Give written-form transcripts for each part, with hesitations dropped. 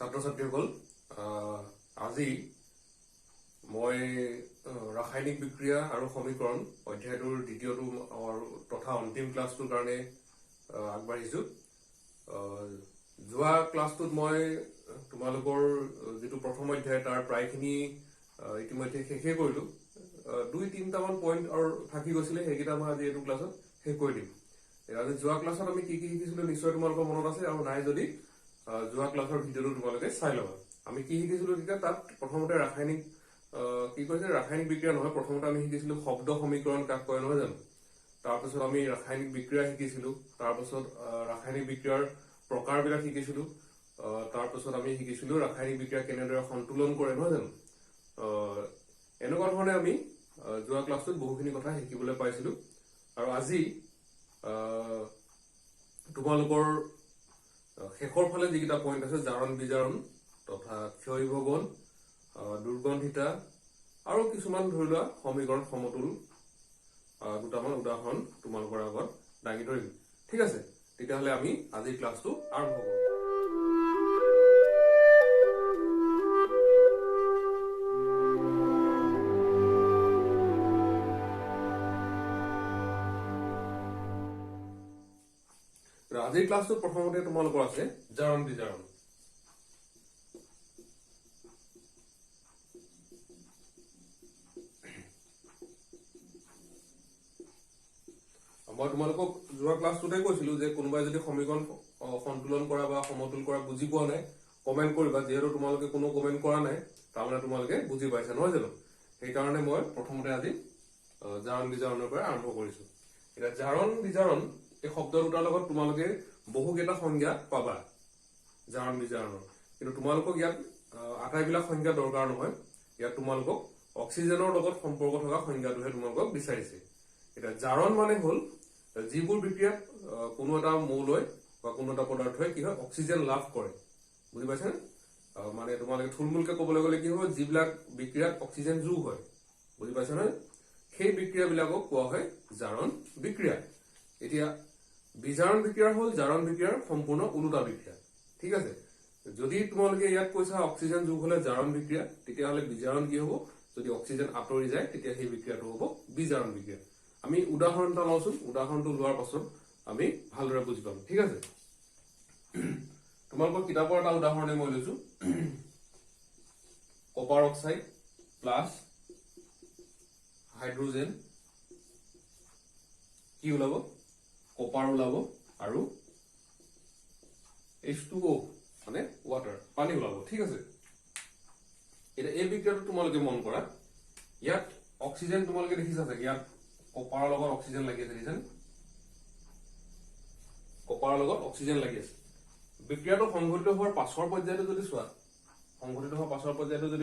ছাত্ৰ ছাত্ৰীসকল আজি মই ৰাসায়নিক বিক্ৰিয়া আৰু সমীকৰণ অধ্যায়টোৰ দ্বিতীয়টো তথা অন্তিম ক্লাছটোৰ কাৰণে আগবাঢ়িছো। যোৱা ক্লাছটোত মই তোমালোকৰ যেটো প্ৰথম অধ্যায় তাৰ প্ৰায়খিনি ইতিমধ্যে শেষে কৰিলো। 2-3টামান পইণ্ট আৰু থাকি গৈছিলে, সেইকেইটা মই আজি এইটো ক্লাছত শেষ কৰি দিম। আজি যোৱা ক্লাছত আমি কি শিকিছিলো নিশ্চয় তোমালোকৰ মনত আছে, আৰু নাই যদি যোৱা ক্লাছৰ ভিডিঅ'টো তোমালোকে চাই ল'বা। আমি কি শিকিছিলো তেতিয়া তাত প্ৰথমতে ৰাসায়নিক ৰাসায়নিক বিক্ৰিয়া নহয়, প্ৰথমতে আমি শিকিছিলো শব্দ সমীকৰণ কাক কয় নহয় জানো। তাৰপিছত আমি ৰাসায়নিক বিক্ৰিয়া শিকিছিলো, তাৰপিছত ৰাসায়নিক বিক্ৰিয়াৰ প্ৰকাৰবিলাক শিকিছিলো, তাৰপিছত আমি শিকিছিলো ৰাসায়নিক বিক্ৰিয়া কেনেদৰে সন্তুলন কৰে নহয় জানো। এনেকুৱা ধৰণে আমি যোৱা ক্লাছটোত বহুখিনি কথা শিকিবলৈ পাইছিলো। আৰু আজি তোমালোকৰ শেষৰ ফালে যিকেইটা পইণ্ট আছে, জাৰণ বিজাৰণ তথা ক্ষয় ভগন, দুৰ্গন্ধিতা আৰু কিছুমান ধৰি লোৱা সমীকৰণ সমতুল দুটামান উদাহৰণ তোমালোকৰ আগত দাঙি ধৰিম। ঠিক আছে, তেতিয়াহ'লে আমি আজিৰ ক্লাছটো আৰম্ভ কৰোঁ। আজিৰ ক্লাছটো প্ৰথমতে তোমালোকৰ আছে জাৰণ বিজাৰণ। মই তোমালোকক যোৱা ক্লাছটোতে কৈছিলো যে কোনোবাই যদি সমীকৰণ সন্তুলন কৰা বা সমতুল কৰা বুজি পোৱা নাই কমেন্ট কৰিবা। যিহেতু তোমালোকে কোনো কমেন্ট কৰা নাই তাৰমানে তোমালোকে বুজি পাইছা নহয় জানো। সেইকাৰণে মই প্ৰথমতে আজি জাৰণ বিজাৰণৰ পৰা আৰম্ভ কৰিছো। এতিয়া জাৰণ বিজাৰণ এই শব্দ দুটাৰ লগত তোমালোকে বহুকেইটা সংজ্ঞা পাবা জাৰণ বিজাৰণৰ, কিন্তু তোমালোকক ইয়াত আটাইবিলাক সংজ্ঞা দৰকাৰ নহয়। ইয়াত তোমালোকক অক্সিজেনৰ লগত সম্পৰ্ক থকা সংজ্ঞাটোহে তোমালোকক বিচাৰিছে। এতিয়া জাৰণ মানে হ'ল যিবোৰ বিক্ৰিয়াত কোনো এটা মৌলই বা কোনো এটা পদাৰ্থই কি হয় অক্সিজেন লাভ কৰে। বুজি পাইছানে? মানে তোমালোকে থুলমূলকে ক'বলৈ গ'লে কি হয়, যিবিলাক বিক্ৰিয়াত অক্সিজেন যোগ হয়, বুজি পাইছানে, সেই বিক্ৰিয়াবিলাকক কোৱা হয় জাৰণ বিক্ৰিয়া। এতিয়া বিজাৰণ বিক্ৰিয়া হ'ল জাৰণ বিক্ৰিয়াৰ সম্পূৰ্ণ ওলোটা বিক্ৰিয়া। ঠিক আছে, যদি তোমালোকে ইয়াত কৈছা অক্সিজেন যোগ হলে জাৰণ বিক্ৰিয়া, তেতিয়াহ'লে বিজাৰণ কি হ'ব? যদি অক্সিজেন আঁতৰি যায় তেতিয়া সেই বিক্ৰিয়াটো হ'ব বিজাৰণ বিক্ৰিয়া। আমি উদাহৰণ এটা লওঁচোন, উদাহৰণটো লোৱাৰ পাছত আমি ভালদৰে বুজি পাম। ঠিক আছে, তোমালোকৰ কিতাপৰ এটা উদাহৰণে মই লৈছো। কপাৰ অক্সাইড প্লাছ হাইড্ৰোজেন কি ওলাব? কপাৰ ওলাব আৰু H2O মানে ৱাটাৰ, পানী ওলাব। ঠিক আছে, এতিয়া এই বিক্ৰিয়াটো তোমালোকে মন কৰা। ইয়াত অক্সিজেন তোমালোকে দেখিছা চাগে, ইয়াত কপাৰৰ লগত অক্সিজেন লাগি আছে, দেখিছা? কপাৰৰ লগত অক্সিজেন লাগি আছে। বিক্ৰিয়াটো সংঘটিত হোৱাৰ পাছৰ পৰ্যায়টো যদি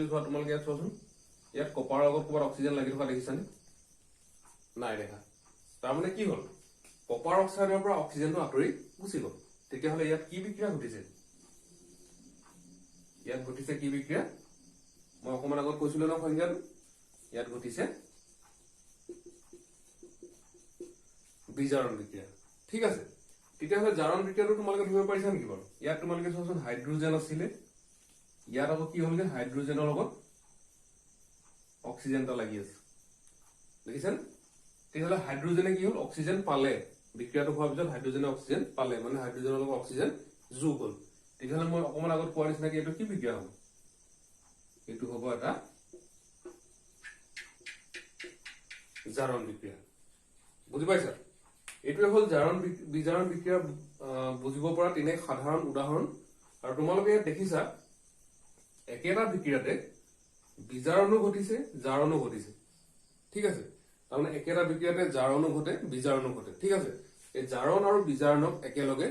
চোৱা, তোমালোকে ইয়াত চোৱাচোন, ইয়াত কপাৰৰ লগত ক'ৰবাত অক্সিজেন লাগি থকা দেখিছানে? নাই দেখা। তাৰমানে কি হ'ল, কপাৰ অক্সাইডৰ পৰা অক্সিজেনটো আঁতৰি গুচি গ'ল। তেতিয়াহ'লে ইয়াত কি বিক্ৰিয়া ঘটিছে? ইয়াত ঘটিছে কি বিক্ৰিয়া? মই অকমান আগত কৈছিলো ন সংজ্ঞাটো, ইয়াত ঘটিছে বিজাৰণ বিক্ৰিয়া। ঠিক আছে, তেতিয়াহ'লে জাৰণ বিক্ৰিয়াটো তোমালোকে ধৰিব পাৰিছা নেকি বাৰু? ইয়াত তোমালোকে চোৱাচোন হাইড্ৰোজেন আছিলে, ইয়াত আকৌ কি হ'লগে হাইড্ৰোজেনৰ লগত অক্সিজেন এটা লাগি আছে, দেখিছেনে? তেতিয়াহ'লে হাইড্ৰোজেনে কি হ'ল অক্সিজেন পালে, বিক্ৰিয়াটো হোৱাৰ পিছত হাইড্ৰোজেনে অক্সিজেন পালে, মানে হাইড্ৰোজেনৰ লগত অক্সিজেন যোগ হ'ল। তেতিয়াহ'লে মই অকমান আগত কোৱাৰ নিচিনাকে এইটো কি বিক্ৰিয়া হ'ব? এইটো হ'ব এটা জাৰণ বিক্ৰিয়া। বুজি পাইছা? এইটোৱে হ'ল জাৰণ বিজাৰণ বিক্ৰিয়া বুজিব পৰা 3 সাধাৰণ উদাহৰণ। আৰু তোমালোকে ইয়াত দেখিছা একেটা বিক্ৰিয়াতে বিজাৰণো ঘটিছে জাৰণো ঘটিছে। ঠিক আছে, তাৰমানে একেটা বিক্ৰিয়াতে জাৰণো ঘটে বিজাৰণো ঘটে। ঠিক আছে, এই জাৰণ আৰু বিজাৰণক একেলগে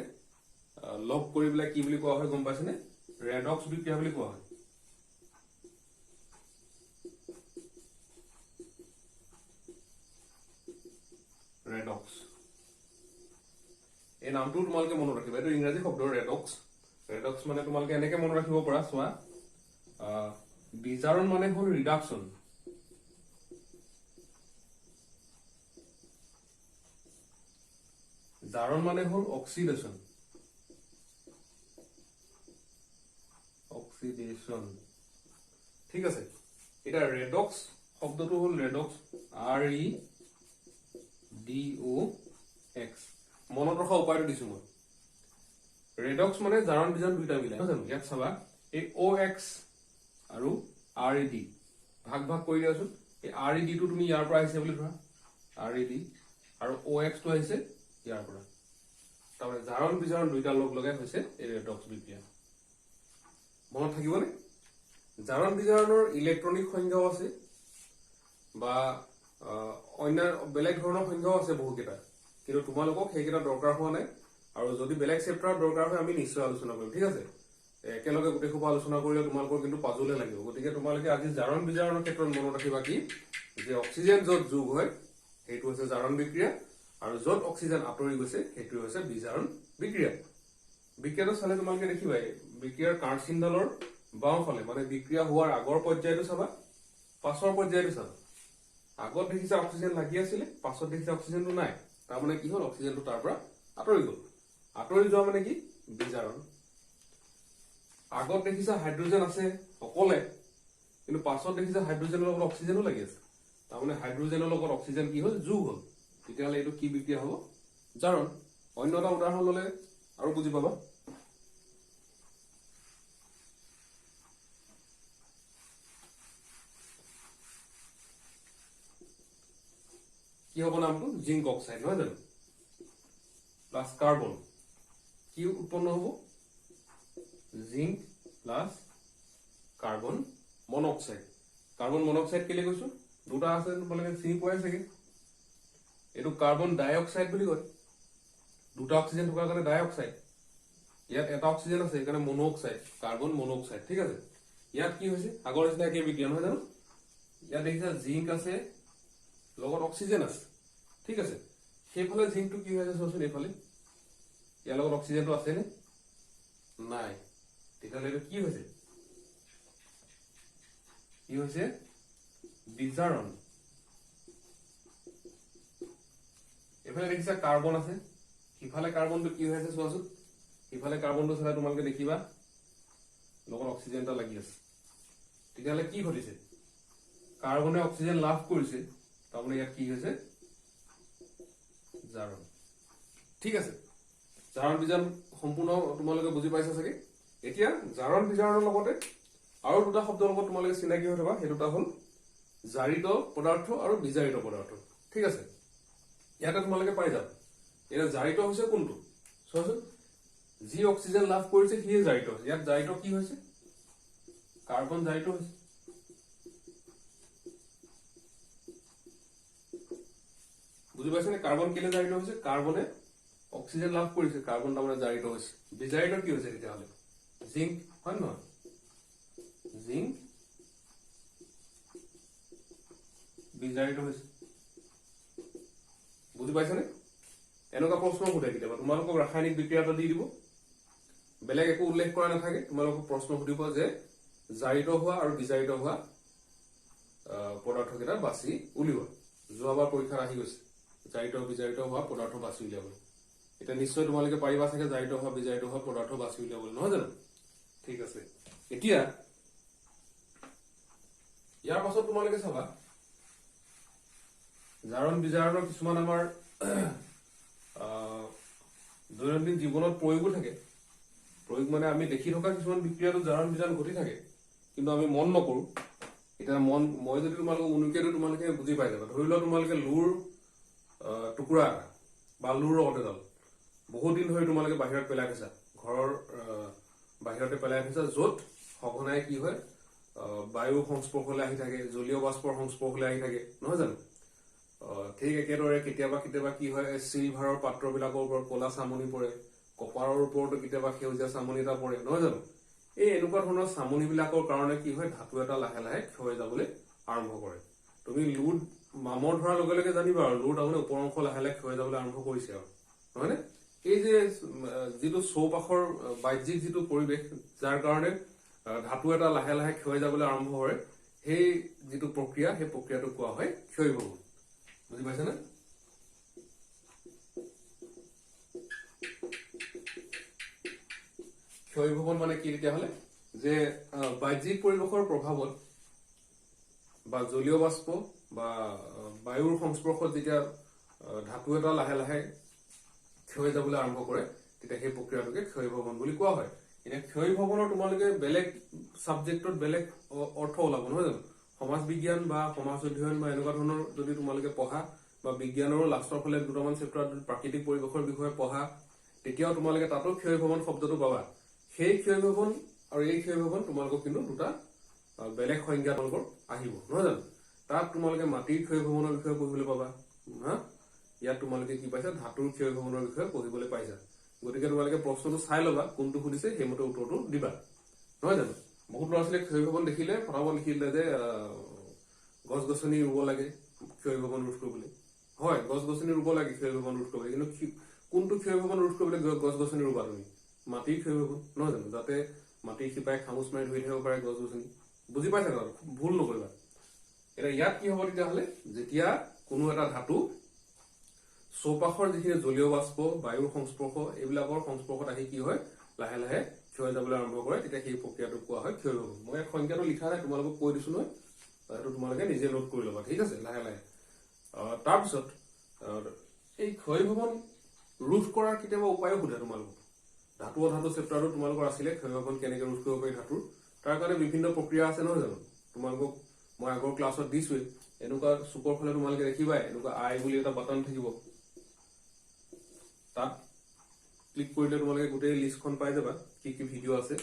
লগ কৰি পেলাই কি বুলি কোৱা হয় গম পাইছেনে? ৰেডক্স বিক্ৰিয়া বুলি কোৱা হয়। ৰেডক্স, এই নামটো তোমালোকে মনত ৰাখিবা, এইটো ইংৰাজী শব্দ ৰেডক্স। ৰেডক্স মানে তোমালোকে এনেকে মনত ৰাখিব পৰা, চোৱা, বিজাৰণ মানে হ'ল ৰিডাকচন, জাৰণ মানে হ'ল অক্সিডেশন। অক্সিডেশন ঠিক আছে এটা ৰেডক্স শব্দটো হল ৰেডক্স REDOX মনত ৰখা উপায়টো দিছো মই ৰেডক্স মানে জাৰণ বিজাৰণ দুইটা মিলাই জানো ইয়াত চাবা এই OX আৰু RED ভাগ ভাগ কৰি দিয়াছো এই RED টো তুমি ইয়াৰ পৰা আহিছে বুলি ধৰা RED আৰু OX টো আহিছে ইয়াৰ পৰা তাৰমানে জাৰণ বিজাৰণ দুইটা লগ লগাই হৈছে এই ৰেডক্স বিক্ৰিয়া মনত থাকিবনে জাৰণ বিজাৰণৰ ইলেক্ট্ৰনিক সংজ্ঞাও আছে বা অন্য বেলেগ ধৰণৰ সংজ্ঞাও আছে বহুকেইটা কিন্তু তোমালোকক সেইকেইটা দৰকাৰ হোৱা নাই আৰু যদি বেলেগ চেপ্টাৰ দৰকাৰ হয় আমি নিশ্চয় আলোচনা কৰিম ঠিক আছে একেলগে গোটেই খোপা আলোচনা কৰিলে তোমালোকৰ কিন্তু পাজলে লাগিব গতিকে তোমালোকে আজি জাৰণ বিজাৰণৰ ক্ষেত্ৰত মনত ৰাখিবা কি যে অক্সিজেন য'ত যোগ হয় সেইটো হৈছে জাৰণ বিক্ৰিয়া আৰু য'ত অক্সিজেন আঁতৰি গৈছে সেইটো হৈছে বিজাৰণ বিক্ৰিয়া বিক্ৰিয়াটো চালে তোমালোকে দেখিবা বিক্ৰিয়াৰ কাঁড়চিনডালৰ বাওঁফালে মানে বিক্ৰিয়া হোৱাৰ আগৰ পৰ্যায়টো চাবা পাছৰ পৰ্যায়টো চাবা আগত দেখিছা অক্সিজেন লাগি আছিল পাছত দেখিছা অক্সিজেনটো নাই তাৰ মানে কি হ'ল অক্সিজেনটো তাৰ পৰা আঁতৰি গ'ল আঁতৰি যোৱা মানে কি বিজাৰণ আগত দেখিছা হাইড্ৰোজেন আছে অকলে কিন্তু পাছত দেখিছা হাইড্ৰোজেনৰ লগত অক্সিজেনো লাগি আছে তাৰ মানে হাইড্ৰোজেনৰ লগত অক্সিজেন কি হ'ল যোগ হ'ল তেতিয়াহ'লে এইটো কি বিক্ৰিয়া হ'ব জাৰণ অন্য এটা উদাহৰণ ল'লে আৰু বুজি পাবা কি হ'ব নামটো জিংক অক্সাইড নহয় জানো প্লাস কার্বন কি উৎপন্ন হ'ব জিংক প্লাস কার্বন মনোক্সাইড কেলে কৈছো দুটা আছে তোমালোকে চিনি পোৱাই চাগে এইটো কাৰ্বন ডাই অক্সাইড বুলি কয় দুটা অক্সিজেন থকাৰ কাৰণে ডাই অক্সাইড ইয়াত এটা অক্সিজেন আছে সেইকাৰণে মনোক্সাইড কাৰ্বন মনোক্সাইড ঠিক আছে ইয়াত কি হৈছে আগৰ নিচিনা একে বিক্ৰিয়া নহয় জানো ইয়াত দেখিছা জিংক আছে লগত অক্সিজেন আছে ঠিক আছে সেইফালে জিংকটো কি হৈছে চোৱাচোন এইফালে ইয়াৰ লগত অক্সিজেনটো আছে নে নাই তেতিয়াহ'লে এইটো কি হৈছে বিজাৰণ এইফালে দেখিছা কাৰ্বন আছে সিফালে কাৰ্বনটো কি হৈছে চোৱাচোন সিফালে কাৰ্বনটো চালে তোমালোকে দেখিবা লগত অক্সিজেন এটা লাগি আছে তেতিয়াহ'লে কি ঘটিছে কাৰ্বনে অক্সিজেন লাভ কৰিছে তাৰমানে ইয়াত কি হৈছে জাৰণ ঠিক আছে জাৰণ বিজাৰণ সম্পূৰ্ণ তোমালোকে বুজি পাইছা চাগে এতিয়া জাৰণ বিজাৰণৰ লগতে আৰু দুটা শব্দৰ লগত তোমালোকে চিনাকি হৈ থকা সেই দুটা হ'ল জাৰিত পদাৰ্থ আৰু বিজাৰিত পদাৰ্থ ঠিক আছে ইয়াতে তোমালোকে পাই যাবা এটা জাৰিত হৈছে কোনটো চোৱাচোন যি অক্সিজেন লাভ কৰিছে সিয়ে জাৰিত হৈছে ইয়াত জাৰিত কি হৈছে কাৰ্বন জাৰিত হৈছে বুজি পাইছে নে কাৰ্বন কেলে জাৰিত হৈছে কাৰ্বনে অক্সিজেন লাভ কৰিছে কাৰ্বন তাৰমানে জাৰিত হৈছে বিজাৰিত কি হৈছে তেতিয়াহ'লে জিংক হয় নহয় জিংক বিজাৰিত হৈছে বুজি পাইছানে এনেকুৱা প্ৰশ্ন সোধে কেতিয়াবা তোমালোকক ৰাসায়নিক বিক্ৰিয়া এটা দি দিব বেলেগ একো উল্লেখ কৰা নাথাকে তোমালোকক প্ৰশ্ন সুধিব যে জাৰিত হোৱা আৰু বিজাৰিত হোৱা পদাৰ্থকেইটা বাছি উলিওৱা যোৱাবাৰ পৰীক্ষাত আহি গৈছে জাৰিত বিজাৰিত হোৱা পদাৰ্থ বাছি উলিয়াবলৈ এটা নিশ্চয় তোমালোকে পাৰিবা চাগে জাৰিত হোৱা বিজাৰিত হোৱা পদাৰ্থ বাছি উলিয়াবলৈ নহয় জানো ঠিক আছে এতিয়া ইয়াৰ পাছত তোমালোকে চাবা জাৰণ বিজাৰণৰ কিছুমান আমাৰ দৈনন্দিন জীৱনত প্ৰয়োগো থাকে প্ৰয়োগ মানে আমি দেখি থকা কিছুমান বিক্ৰিয়াটো জাৰণ বিজাৰণ ঘটি থাকে কিন্তু আমি মন নকৰো এতিয়া মই যদি তোমালোকক উনুকিয়াটো তোমালোকে বুজি পাই যাবা ধৰি লোৱা তোমালোকে লুৰ টুকুৰা বা লুৰ ৰড এডাল বহুত দিন ধৰি তোমালোকে বাহিৰত পেলাই থৈছা ঘৰৰ বাহিৰতে পেলাই থৈছা য'ত সঘনাই কি হয় বায়ু সংস্পৰ্শলৈ আহি থাকে জলীয় বাষ্পৰ সংস্পৰ্শলৈ আহি থাকে নহয় জানো ঠিক একেদৰে কেতিয়াবা কেতিয়াবা কি হয় চিলভাৰৰ পাত্ৰবিলাকৰ ওপৰত ক'লা চামনি পৰে কপাৰৰ ওপৰতো কেতিয়াবা সেউজীয়া চামনি এটা পৰে নহয় জানো এই এনেকুৱা ধৰণৰ চামনিবিলাকৰ কাৰণে কি হয় ধাতু এটা লাহে লাহে ক্ষয় যাবলৈ আৰম্ভ কৰে তুমি লুড মামৰ ধৰাৰ লগে লগে জানিবা আৰু লুড তাৰমানে ওপৰ অংশ লাহে লাহে ক্ষয় যাবলৈ আৰম্ভ কৰিছে আৰু নহয়নে এই যে যিটো চৌপাশৰ বাহ্যিক যিটো পৰিৱেশ যাৰ কাৰণে ধাতু এটা লাহে লাহে ক্ষয় যাবলৈ আৰম্ভ কৰে সেই যিটো প্ৰক্ৰিয়া সেই প্ৰক্ৰিয়াটো কোৱা হয় ক্ষয়ভৱন বুজি পাইছানে ক্ষয়ভৱন মানে কি তেতিয়াহ'লে যে বাহ্যিক পৰিৱেশৰ প্ৰভাৱত বা জলীয় বাষ্প বা বায়ুৰ সংস্পৰ্শত যেতিয়া ধাতু এটা লাহে লাহে ক্ষয় যাবলৈ আৰম্ভ কৰে তেতিয়া সেই প্ৰক্ৰিয়াটোকে ক্ষয় ভৱন বুলি কোৱা হয়। এতিয়া ক্ষয় ভৱনৰ তোমালোকে বেলেগ সাবজেক্টত বেলেগ অৰ্থ ওলাব নহয় জানো? সমাজ বিজ্ঞান বা সমাজ অধ্যয়ন বা এনেকুৱা ধৰণৰ যদি তোমালোকে পঢ়া বা বিজ্ঞানৰ লাষ্টৰ ফালে দুটামান চেপ্টাৰত প্ৰাকৃতিক পৰিৱেশৰ বিষয়ে পঢ়া তেতিয়াও তোমালোকে তাতো ক্ষয় ভৱন শব্দটো পাবা। সেই ক্ষয় ভৱন আৰু এই ক্ষয় ভৱন তোমালোকক কিন্তু দুটা বেলেগ সংজ্ঞা তোমালোকৰ আহিব নহয় জানো? তাত তোমালোকে মাটিৰ ক্ষয় ভৱনৰ বিষয়ে পঢ়িবলৈ পাবা হা, ইয়াত তোমালোকে কি পাইছা ধাতুৰ ক্ষয় ভৱনৰ বিষয়ে পঢ়িবলৈ পাইছা। গতিকে তোমালোকে প্ৰশ্নটো চাই ল'বা কোনটো সুধিছে সেইমতে উত্তৰটো দিবা নহয় জানো? বহুত ল'ৰা ছোৱালীয়ে ক্ষয় ভৱন দেখিলে ফটাফট লিখিলে যে গছ গছনি ৰুব লাগে ক্ষয় ভৱন ৰোধ কৰিবলৈ। হয়, গছ গছনি ৰুব লাগে ক্ষয় ভৱন ৰোধ কৰিবলৈ, কিন্তু কোনটো ক্ষয় ভৱন ৰোধ কৰিবলৈ গছ গছনি ৰুবা তুমি? মাটিৰ ক্ষয় ভৱন নহয় জানো? যাতে মাটিৰ শিপাই খামুচ মাৰি ধৰি থাকিব পাৰে গছ গছনি। বুজি পাইছা জানো? ভুল নকৰিবা। এতিয়া ইয়াত কি হ'ব তেতিয়াহ'লে, যেতিয়া কোনো এটা ধাতু চৌপাশৰ যিখিনি জলীয় বাষ্প বায়ুৰ সংস্পৰ্শ এইবিলাকৰ সংস্পৰ্শত আহি কি হয় লাহে লাহে ক্ষয় যাবলৈ আৰম্ভ কৰে, তেতিয়া সেই প্ৰক্ৰিয়াটোক কোৱা হয় ক্ষয় ভৱন। মই সংজ্ঞাটো লিখা নাই, তোমালোকক কৈ দিছো নহয়, সেইটো তোমালোকে নিজে নোট কৰি ল'বা ঠিক আছে লাহে লাহে। তাৰপিছত এই ক্ষয় ভৱন ৰোধ কৰাৰ কেতিয়াবা উপায়ো সোধে তোমালোকক। ধাতু অধাতু চেপ্টাৰটো তোমালোকৰ আছিলে ক্ষয় ভৱন কেনেকে ৰোধ কৰিব পাৰি ধাতুৰ, তাৰ কাৰণে বিভিন্ন প্ৰক্ৰিয়া আছে নহয় জানো? তোমালোকক মই আগৰ ক্লাছত দিছোৱেই। এনেকুৱা চুকৰ ফালে তোমালোকে দেখিবাই এনেকুৱা আই বুলি এটা বাটন থাকিব, তাত ক্লিক কৰিলে তোমালোকে গোটেই লিষ্টখন পাই যাবা কি কি ভিডিঅ' আছে,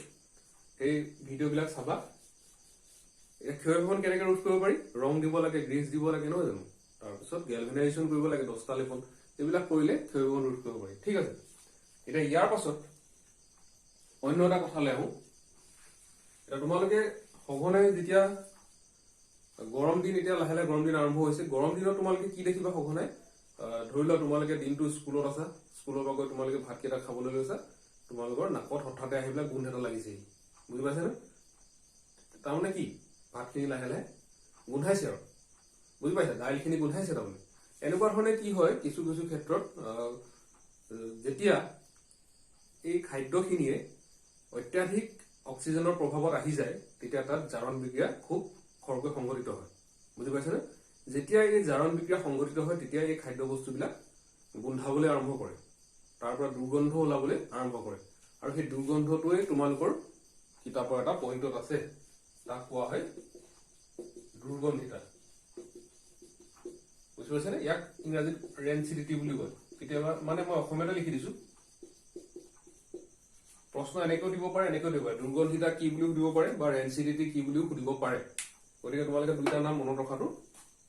সেই ভিডিঅ'বিলাক চাবা। ক্ষয় ভৱন কেনেকে ৰোধ কৰিব পাৰি, ৰং দিব লাগে, গ্ৰীজ দিব লাগে নহয় জানো? তাৰপিছত গেলভেনাইজেশ্যন কৰিব লাগে 10টা লেপন, এইবিলাক কৰিলে ক্ষয় ভৱন ৰোধ কৰিব পাৰি ঠিক আছে। এতিয়া ইয়াৰ পাছত অন্য এটা কথালৈ আহো। এতিয়া তোমালোকে সঘনাই যেতিয়া গৰম দিন, এতিয়া লাহে লাহে গৰম দিন আৰম্ভ হৈছে, গৰম দিনত তোমালোকে কি দেখিবা সঘনাই? ধৰি লোৱা তোমালোকে দিনটো স্কুলত আছা, স্কুলৰ পৰা গৈ তোমালোকে ভাতকেইটা খাবলৈ লৈছা, তোমালোকৰ নাকত হঠাতে আহি পেলাই গোন্ধ এটা লাগিছে, বুজি পাইছানে? তাৰমানে কি ভাতখিনি লাহে লাহে গোন্ধাইছে আৰু, বুজি পাইছা? দাইলখিনি গোন্ধাইছে তাৰমানে। এনেকুৱা ধৰণে কি হয় কিছু কিছু ক্ষেত্ৰত যেতিয়া এই খাদ্যখিনিয়ে অত্যাধিক অক্সিজেনৰ প্ৰভাৱত আহি যায় তেতিয়া তাত জাৰণ বিক্ৰিয়া খুব খৰকৈ সংঘটিত হয়, বুজি পাইছানে? যেতিয়া এই জাৰণ বিক্ৰিয়া সংঘটিত হয় তেতিয়া এই খাদ্য বস্তুবিলাক গোন্ধাবলৈ আৰম্ভ কৰে, তাৰ পৰা দুৰ্গন্ধ ওলাবলৈ আৰম্ভ কৰে, আৰু সেই দুৰ্গন্ধটোৱে তোমালোকৰ কিতাপৰ এটা পইণ্টত আছে, তাক কোৱা হয় দুৰ্গন্ধিতা। বুজি পাইছানে? ইয়াক ইংৰাজীত ৰেঞ্চিডিটি বুলি কয়। কেতিয়াবা মানে মই অসমীয়াতে লিখি দিছো, প্ৰশ্ন এনেকৈও দিব পাৰে এনেকৈও দিব পাৰে, দুৰ্গন্ধিতা কি বুলিও সুধিব পাৰে বা ৰেঞ্চিডিটি কি বুলিও সুধিব পাৰে। গতিকে তোমালোকে দুইটা নাম মনত ৰখাটো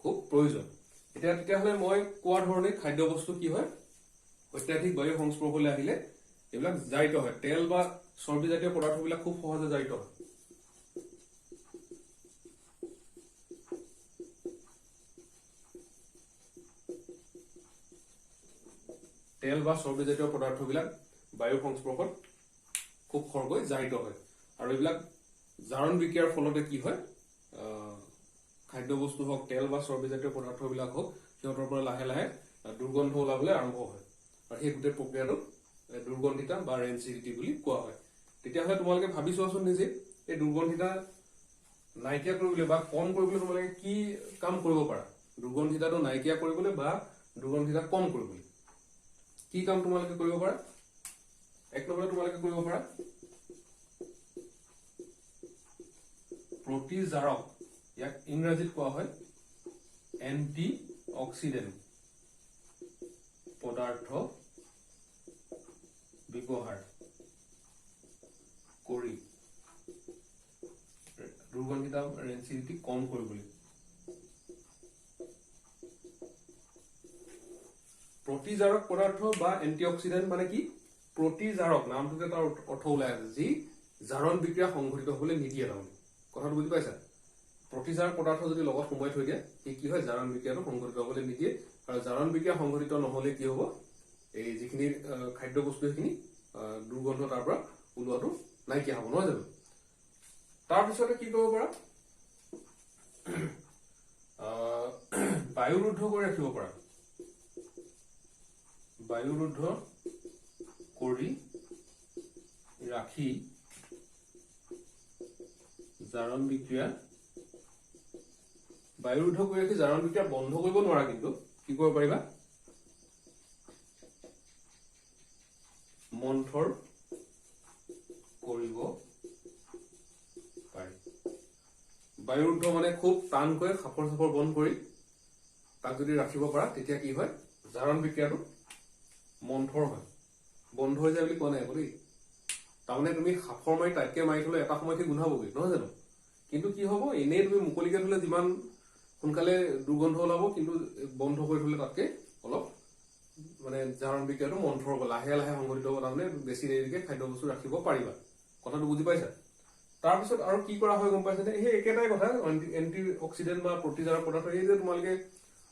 খুব প্ৰয়োজন। এতিয়া তেতিয়াহ'লে মই কোৱা ধৰণে খাদ্য বস্তু কি হয় অত্যাধিক বায়ুৰ সংস্পৰ্শলৈ আহিলে এইবিলাক জাৰিত হয়, তেল বা চৰ্বিজাতীয় পদাৰ্থবিলাক খুব সহজে জাৰিত হয়। তেল বা চৰ্বিজাতীয় পদাৰ্থবিলাক বায়ুৰ সংস্পৰ্শত খুব খৰকৈ জাৰিত হয়, আৰু এইবিলাক জাৰণ বিক্ৰিয়াৰ ফলতে কি হয় খাদ্য বস্তু হওক তেল বা চৰ্বিজাতীয় পদাৰ্থবিলাক হওক সিহঁতৰ পৰা লাহে লাহে দুৰ্গন্ধ ওলাবলৈ আৰম্ভ হয়, আৰু সেই গোটেই প্ৰক্ৰিয়াটোক দুৰ্গন্ধিতা বা ৰেঞ্চিডিটি বুলি কোৱা হয়। তেতিয়াহ'লে তোমালোকে ভাবি চোৱাচোন নিজে, এই দুৰ্গন্ধিতা নাইকিয়া কৰিবলৈ বা কম কৰিবলৈ তোমালোকে কি কাম কৰিব পাৰা? দুৰ্গন্ধিতাটো নাইকিয়া কৰিবলৈ বা দুৰ্গন্ধিতা কম কৰিবলৈ কি কাম তোমালোকে কৰিব পাৰা? এক নম্বৰত তোমালোকে কৰিব পাৰা প্ৰতিজাৰক, ইয়াক ইংৰাজীত কোৱা হয় এন্টি অক্সিডেন্ট পদাৰ্থ ব্যৱহাৰ কৰি দুৰ্গন্ধিতা ৰেঞ্চিডিটি কম কৰিবলৈ। প্ৰতিজাৰক পদাৰ্থ বা এন্টি অক্সিডেন্ট মানে কি? প্ৰতিজাৰক নামটোতে তাৰ অৰ্থ ওলাই আছে, যি জাৰণ বিক্ৰিয়া সংঘটিত হবলৈ নিদিয়ে। তাৰমানে কথাটো বুজি পাইছা? প্ৰতিজাৰক পদাৰ্থ যদি লগত সোমাই থৈ দিয়ে সি কি হয় জাৰণ বিক্ৰিয়াটো সংঘটিত হবলৈ নিদিয়ে, আৰু জাৰণ বিক্ৰিয়া সংঘটিত নহলে কি হব এই যিখিনি খাদ্য বস্তু সেইখিনি দুৰ্গন্ধ তাৰ পৰা ওলোৱাটো নাইকিয়া হব নহয় জানো? তাৰপিছতে কি কৰিব পাৰা বায়ু ৰুদ্ধ কৰি ৰাখিব পাৰা, বায়ু ৰুদ্ধ কৰি ৰাখি জাৰণ বিক্ৰিয়া বায়ুৰুদ্ধ কৰি ৰাখি জাৰণ বিক্ৰিয়া বন্ধ কৰিব নোৱাৰা, কিন্তু কি কৰিব পাৰিবা মন্থৰ কৰিব পাৰি। বায়ুৰুদ্ধ মানে খুব টানকৈ খাপৰ চাপৰ বন্ধ কৰি তাক যদি ৰাখিব পাৰা তেতিয়া কি হয় জাৰণ বিক্ৰিয়াটো মন্থৰ হয়, বন্ধ হৈ যায় বুলি কোৱা নাই আকৌ দেই। তাৰমানে তুমি সাফৰ মাৰি টাইটকে মাৰি থলে এটা সময়ত সি গোন্ধাবগৈ, নহয় জানো? কিন্তু কি হব এনেই তুমি মুকলিকে থলে যিমান সোনকালে দুৰ্গন্ধ ওলাব, কিন্তু বন্ধ কৰি থলে তাতকে অলপ মানে জাৰণ বিক্ৰিয়াটো মন্থৰ হ'ব, লাহে লাহে সংঘটিত হ'ব। তাৰমানে বেছি দেৰিলৈকে খাদ্য বস্তু ৰাখিব পাৰিবা। কথাটো বুজি পাইছা? তাৰপিছত আৰু কি কৰা হয় গম পাইছা নে? সেই একেটাই কথা, এন্টি অক্সিডেন্ট বা প্ৰতিজাৰক পদাৰ্থ। এই যে তোমালোকে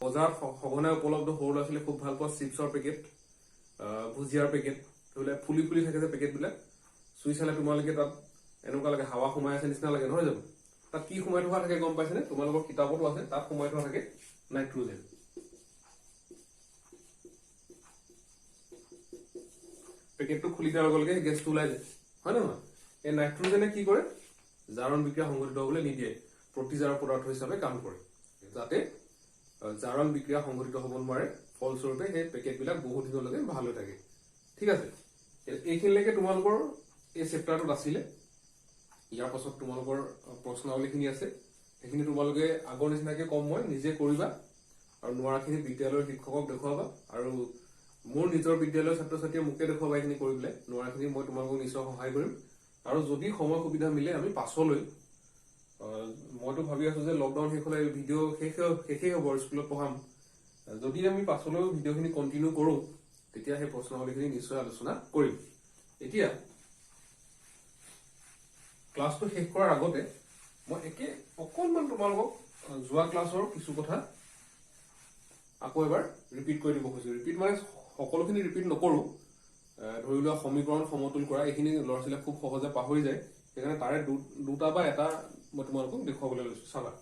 বজাৰত সঘনাই উপলব্ধ সৰু ল'ৰা ছোৱালীয়ে খুব ভাল পোৱা চিপছৰ পেকেট, ভুজিয়াৰ পেকেট, সেইবিলাক ফুলি ফুলি থাকে যে পেকেট বিলাক, চুই চালে তোমালোকে তাত এনেকুৱা লাগে হাৱা সোমাই আছে নিচিনা লাগে, নহয় জানো? তাত কি সোমাই থোৱা থাকে গম পাইছে নে? তোমালোকৰ কিতাপতো আছে, তাত সোমাই থোৱা থাকে নাইট্ৰজেন। পেকেটটো খুলি দিয়াৰ লগে লগে গেছটো ওলাই যায়, হয় নে নহয়? এই নাইট্ৰজেনে কি কৰে জাৰণ বিক্ৰিয়া সংঘটিত হবলৈ নিদিয়ে, প্ৰতিজাৰক পদাৰ্থ হিচাপে কাম কৰে, যাতে জাৰণ বিক্ৰিয়া সংঘটিত হ'ব নোৱাৰে। ফলস্বৰূপে সেই পেকেট বিলাক বহুত দিনলৈকে ভাল হৈ থাকে। ঠিক আছে, এইখিনিলৈকে তোমালোকৰ এই চেপ্টাৰটোত আছিলে। ইয়াৰ পাছত তোমালোকৰ প্ৰশ্নাৱলীখিনি আছে, সেইখিনি তোমালোকে আগৰ নিচিনাকে কম মই নিজে কৰিবা আৰু নোৱাৰাখিনি বিদ্যালয়ৰ শিক্ষকক দেখুৱাবা, আৰু মোৰ নিজৰ বিদ্যালয়ৰ ছাত্ৰ ছাত্ৰীয়ে মোকে দেখুৱাবা এইখিনি কৰি পেলাই। নোৱাৰাখিনি মই তোমালোকক নিশ্চয় সহায় কৰিম। আৰু যদি সময় সুবিধা মিলে আমি পাছলৈ, মইতো ভাবি আছো যে লকডাউন শেষ হলে ভিডিঅ' শেষেই হ'ব আৰু স্কুলত পঢ়াম। যদি আমি পাছলৈও ভিডিঅ'খিনি কণ্টিনিউ কৰো তেতিয়া সেই প্ৰশ্নাৱলীখিনি নিশ্চয় আলোচনা কৰিম। এতিয়া ক্লাছটো শেষ কৰাৰ আগতে মই অকণমান তোমালোকক যোৱা ক্লাছৰ কিছু কথা আকৌ এবাৰ ৰিপিট কৰি দিব খুজিছো। ৰিপিট মানে সকলোখিনি ৰিপিট নকৰো। ধৰি লোৱা সমীকৰণ সমতুল কৰা, এইখিনি ল'ৰা ছোৱালীয়ে খুব সহজে পাহৰি যায়, সেইকাৰণে তাৰে দুটা বা এটা মই তোমালোকক দেখুৱাবলৈ লৈছো। চাবা,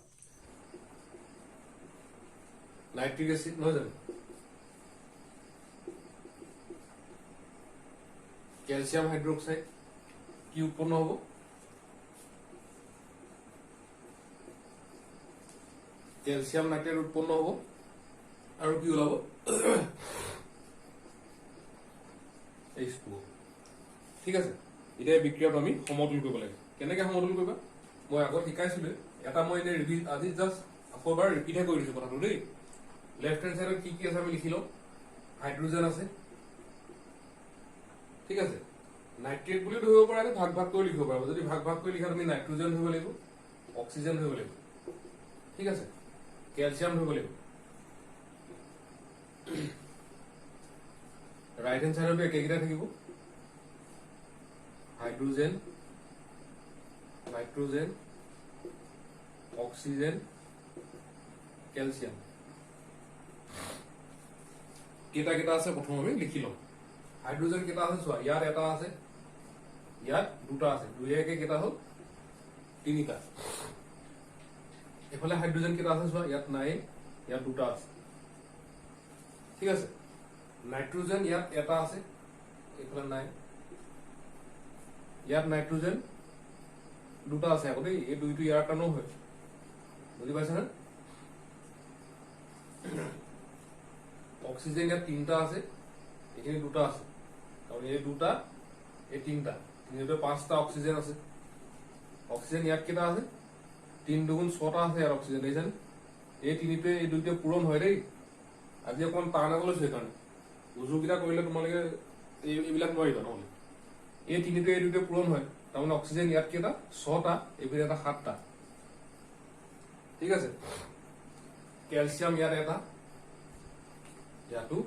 নাইট্ৰিক এচিড, নহয় জানো, কেলছিয়াম হাইড্ৰক্সাইড কি উৎপন্ন হ'ব? কেলছিয়াম নাইট্ৰেট উৎপন্ন হ'ব, আৰু কি ওলাব? H2O। ঠিক আছে, এতিয়া বিক্ৰিয়াটো আমি সমতুল কৰিব লাগে। কেনেকে সমতুল কৰিবা মই আগত শিকাইছিলো। এটা মই এনে আজি জাষ্ট আকৌ এবাৰ ৰিপিটহে কৰি দিছো কথাটো দেই। লেফট হেণ্ড চাইডত কি কি আছে আমি লিখি লওঁ। হাইড্ৰজেন আছে, ঠিক আছে। নাইট্ৰেট বুলি ধৰিব পৰা, ভাগ ভাগ কৰি লিখিব পাৰিব। যদি ভাগ ভাগ কৰি লিখা তুমি নাইট্ৰজেন ধৰিব লাগিব, অক্সিজেন ধৰিব লাগিব, ঠিক আছে, কেলছিয়াম ধৰিব লাগিব। ৰাইট হেণ্ড চাইডতো একেকেইটা থাকিব, হাইড্ৰজেন, নাইট্ৰজেন, অক্সিজেন, কেলছিয়াম। কেইটা কেইটা আছে প্ৰথম আমি লিখি লওঁ। হাইড্ৰজেন কেইটা আছে চোৱা, ইয়াত এটা আছে, ইয়াত দুটা আছে, দুই একে কেইটা হ'ল? তিনিটা। এফালে হাইড্ৰজেন কেইটা আছে চোৱা, ইয়াত নাই, ইয়াত দুটা আছে, ঠিক আছে। নাইট্ৰজেন ইয়াত এটা আছে, এইফালে নাই, ইয়াত নাইট্ৰজেন দুটা আছে আকৌ দেই। এই দুইটো ইয়াৰ কাৰণেও হয়, বুজি পাইছা নে? অক্সিজেন ইয়াত তিনিটা আছে, এইখিনি দুটা আছে, কাৰণ এই দুটা, এই তিনিটা, তিনিটা পাঁচটা অক্সিজেন আছে। অক্সিজেন ইয়াত কেইটা আছে? ৩ দুগুণ ৬টা আছে ইয়াত অক্সিজেন, দেখিছেনে? এই তিনিটোৱে এই দুইটোৱে পূৰণ হয় দেই। আজি অকণমান টান লৈছো, সেইকাৰণে উজুকেইটা কৰিলে তোমালোকে এইবিলাক নোৱাৰিবা নহ'লে। এই তিনিটোৱে এই দুইটোৱে পূৰণ হয়, তাৰমানে অক্সিজেন ইয়াত কেইটা? ৬টা, এইপিনে এটা ৭টা, ঠিক আছে। কেলছিয়াম ইয়াত এটা, ইয়াতো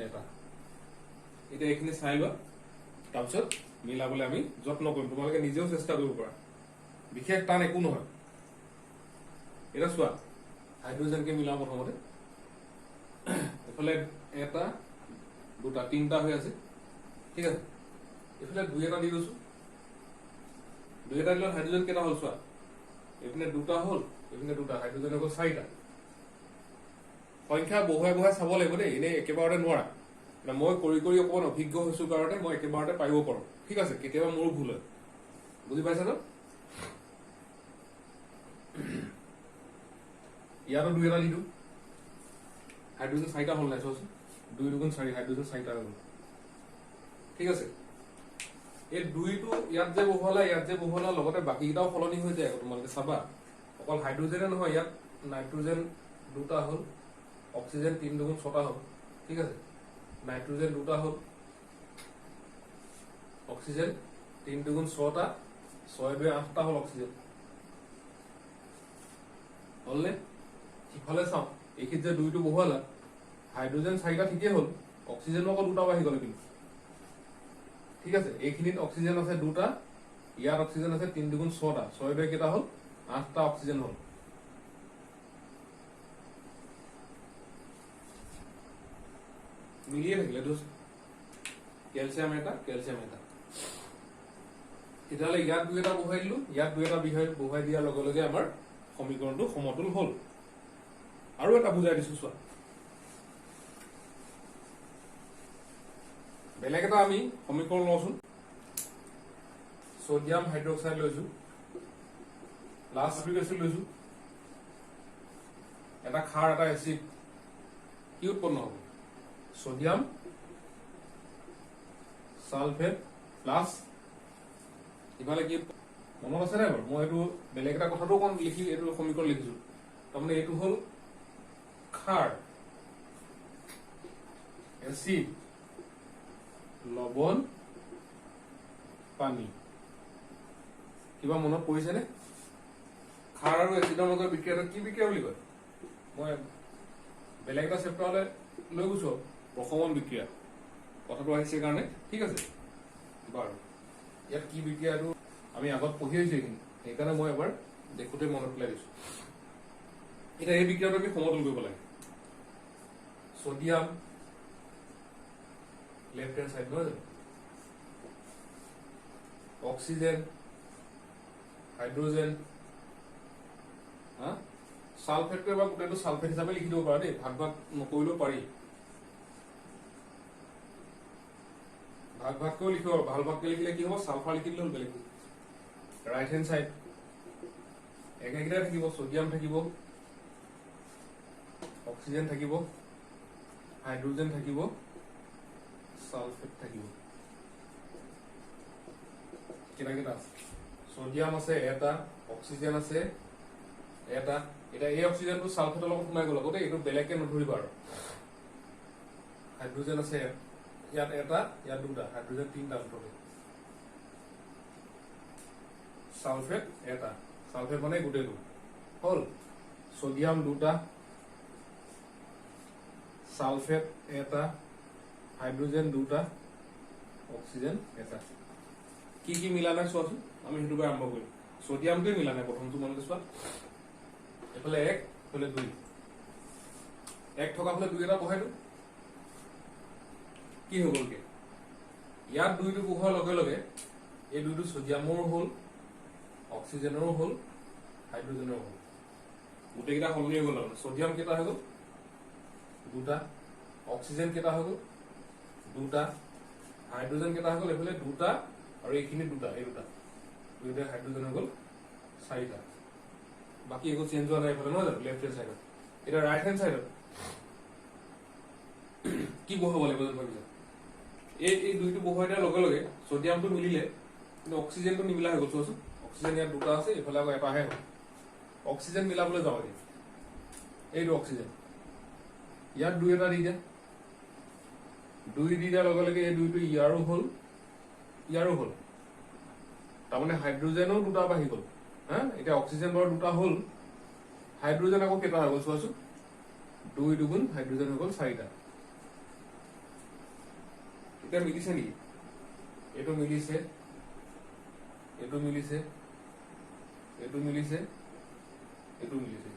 এটা। এতিয়া এইখিনি চাই লোৱা, তাৰপিছত মিলাবলৈ আমি যত্ন কৰিম। তোমালোকে নিজেও চেষ্টা কৰিব পাৰা, বিশেষ টান একো নহয়। এতিয়া চোৱা, হাইড্ৰজেনকে মিলাও প্ৰথমতে। এইফালে এটা, দুটা, তিনিটা হৈ আছে, ঠিক আছে। এইফালে দুই এটা দি গৈছো, দুই এটা দিলত হাইড্ৰজেন কেইটা হ'ল চোৱা, এইপিনে দুটা হ'ল, এইপিনে দুটা, হাইড্ৰজেন হ'ল 4টা। সংখ্যা বহুৱাই বহুৱাই চাব লাগিব দেই, এনেই একেবাৰতে নোৱাৰা। মই কৰি কৰি অকণমান অভিজ্ঞ হৈছো কাৰণে মই একেবাৰতে পাৰিব পাৰো, ঠিক আছে। কেতিয়াবা মোৰো ভুল হয়, বুজি পাইছা ন? ইয়াতো 2 এটা দি দিওঁ হাইড্ৰোজেন 4টা হ'ল নাই চোৱাচোন 2 × 4 হাইড্ৰোজেন 4টা হ'ল ঠিক আছে এই 2টো ইয়াত যে বহুৱালা লগতে বাকিটাও সলনি হৈ যায় তোমালোকে চাবা অকল হাইড্ৰোজেনে নহয় ইয়াত নাইট্ৰোজেন 2টা হ'ল অক্সিজেন 3 × 6টা হ'ল ঠিক আছে নাইট্ৰোজেন 2টা হ'ল অক্সিজেন 3 × 6টা 6 2 8টা হ'ল অক্সিজেন হ'লনে ইফালে চাওঁ এইখিনিত যে 2টো বহুৱালা হাইড্ৰোজেন 4টা ঠিকেই হ'ল অক্সিজেনো আকৌ 2টা বাঢ়ি গ'ল কিন্তু ঠিক আছে এইখিনিত অক্সিজেন আছে 2টা ইয়াত অক্সিজেন আছে 3 × 6টা 6 2 কেইটা হ'ল 8টা অক্সিজেন হ'ল মিলিয়ে থাকিলে দোষ ক্যালসিয়াম এটা তেতিয়াহ'লে ইয়াত 2 এটা বহুৱাই দিলো ইয়াত 2 এটা বহুৱাই দিয়াৰ লগে লগে আমাৰ সমীকৰণটো সমতুল হ'ল আৰু এটা বুজাই দিছো চোৱা বেলেগ এটা আমি সমীকৰণ লওঁচোন সোডিয়াম হাইড্ৰক্সাইড লৈছো লাষ্ট সালফিক এসিড লৈছো এটা ক্ষাৰ এটা এসিড কি উৎপন্ন হ'ব সোডিয়াম সালফেট প্লাস ইফালে কি মনত আছে নাই বাৰু মই এইটো বেলেগ এটা কথাটো কোন লিখি এইটো সমীকৰণ লিখিছো তাৰমানে এইটো হ'ল ক্ষাৰ এসিড লবণ পানী কিবা মনত পৰিছে নে ক্ষাৰ আৰু এসিডৰ মাজৰ বিক্ৰিয়াটো কি বিক্ৰিয়া বুলি কয় মই বেলেগ এটা চেপ্টাৰলৈ লৈ গৈছো প্ৰশমন বিক্ৰিয়া কথাটো আহিছে কাৰণে ঠিক আছে বাৰু ইয়াত কি বিক্ৰিয়াটো আমি আগত পঢ়ি আহিছো এইখিনি সেইকাৰণে মই এবাৰ দেখোতে মনত পেলাই দিছো এটা এই বিক্ৰিয়াটো আমি সমতুল কৰিব লাগে সোডিয়াম লেফট হ্যান্ড সাইড নহয় অক্সিজেন হাইড্ৰোজেন সালফেটটো এবাৰ গোটেইটো সালফেট হিচাপে লিখি দিব পাৰা দেই ভাগ ভাগ নকৰিলেও পাৰি ভাগ ভাগকেও লিখিব ভাল ভাগকে লিখিলে কি হ'ব সালফাৰ লিখি দিলে হ'ল বেলেগ ৰাইট হ্যান্ড সাইড একেইটা থাকিব সোডিয়াম থাকিব অক্সিজেন থাকিব হাইড্ৰোজেন থাকিব সালফেট থাকিব কেইটা আছে সোডিয়াম আছে এটা অক্সিজেন আছে এটা এটা এই অক্সিজেনটো সালফেটৰ লগত সোমাই গ'ল আগতে এইটো বেলেগকে নধৰিবা আৰু হাইড্ৰোজেন আছে ইয়াত এটা ইয়াত দুটা হাইড্ৰোজেন 3টা আছে সালফেট এটা সালফেট মানে গোটেইটো হ'ল সোডিয়াম 2টা সালফেট এটা হাইড্ৰোজেন 2টা অক্সিজেন এটা কি কি মিলা নাই চোৱাচোন আমি সেইটো পৰা আৰম্ভ কৰিম সোডিয়ামটোৱে মিলা নাই প্ৰথমটো মনতে চোৱা এফালে 1 এফালে 2 1 থকা ফালে 2 এটা বহাই দিওঁ কি হৈ গ'লগে ইয়াত 2টো বহোৱাৰ লগে লগে এই 2টো সোডিয়ামৰ হ'ল অক্সিজেনৰো হ'ল হাইড্ৰোজেনৰো হ'ল গোটেইকেইটা সলনি হৈ গ'ল আৰু সোডিয়াম কেইটা হৈ গ'ল 2টা অক্সিজেন কেইটা হৈ গ'ল 2টা হাইড্ৰোজেন কেইটা হৈ গ'ল এফালে 2টা আৰু এইখিনি 2টা এই 2টা হাইড্ৰোজেন হৈ গ'ল 4টা বাকি একো চেঞ্জ হোৱা নাই এফালে নহয় জানো লেফট হ্যান্ড সাইডত এটা ৰাইট হ্যান্ড সাইডত কি বহাব লাগিব যেন ভাবিছা এই 2টো বহাই দিয়াৰ লগে লগে সোডিয়ামটো মিলিলে কিন্তু অক্সিজেনটো নিমিলা হৈ গ'ল চোৱাচোন অক্সিজেন ইয়াত 2টা আছে এফালে আকৌ এটাহে হ'ল অক্সিজেন মিলাবলৈ যাওঁ এতিয়া এইটো অক্সিজেন ইয়াত 2 এটা দি দিয়া 2 দি দিয়াৰ লগে লগে এই 2টো ইয়াৰো হ'ল তাৰমানে হাইড্ৰোজেনো 2টা বাঢ়ি গ'ল হা এতিয়া অক্সিজেন বাৰু 2টা হ'ল হাইড্ৰোজেন আকৌ কেইটা হৈ গ'ল চোৱাচোন 2 দুগুণ হাইড্ৰোজেন হৈ গ'ল 4টা এতিয়া মিলিছে নেকি এইটো মিলিছে এইটো মিলিছে এইটো মিলিছে এইটো মিলিছে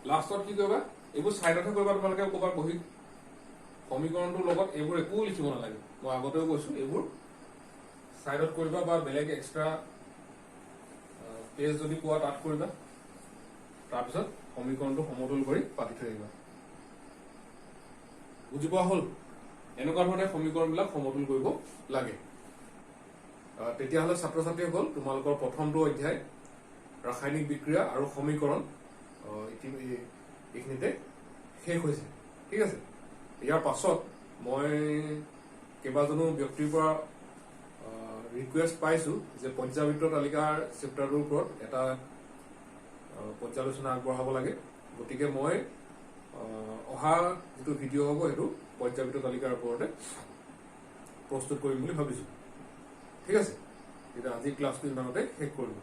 লাষ্টত কি কৰিবা এইবোৰ সাইডতহে কৰিবা তোমালোকে ক'ৰবাত বহি সমীকৰণটোৰ লগত এইবোৰ একো লিখিব নালাগে মই আগতেও কৈছো এইবোৰ সাইডত কৰিবা বা বেলেগ এক্সট্ৰা পেজ যদি পোৱা তাত কৰিবা তাৰপিছত সমীকৰণটো সমতুল কৰি পাতি থৈ আহিবা বুজি পোৱা হ'ল এনেকুৱা ধৰণে সমীকৰণবিলাক সমতুল কৰিব লাগে তেতিয়াহ'লে ছাত্ৰ ছাত্ৰীসকল তোমালোকৰ প্ৰথমটো অধ্যায় ৰাসায়নিক বিক্ৰিয়া আৰু সমীকৰণ এইখিনিতে শেষ হৈছে। ঠিক আছে, ইয়াৰ পাছত মই কেইবাজনো ব্যক্তিৰ পৰা ৰিকুৱেষ্ট পাইছো যে পৰ্যাবৃত্ত তালিকাৰ চেপ্টাৰটোৰ ওপৰত এটা পৰ্যালোচনা আগবঢ়াব লাগে। গতিকে মই অহা যিটো ভিডিঅ' হ'ব সেইটো পৰ্যাবৃত্ত তালিকাৰ ওপৰতে প্ৰস্তুত কৰিম বুলি ভাবিছো। ঠিক আছে, এতিয়া আজি ক্লাছটো ইমানতে শেষ কৰিম।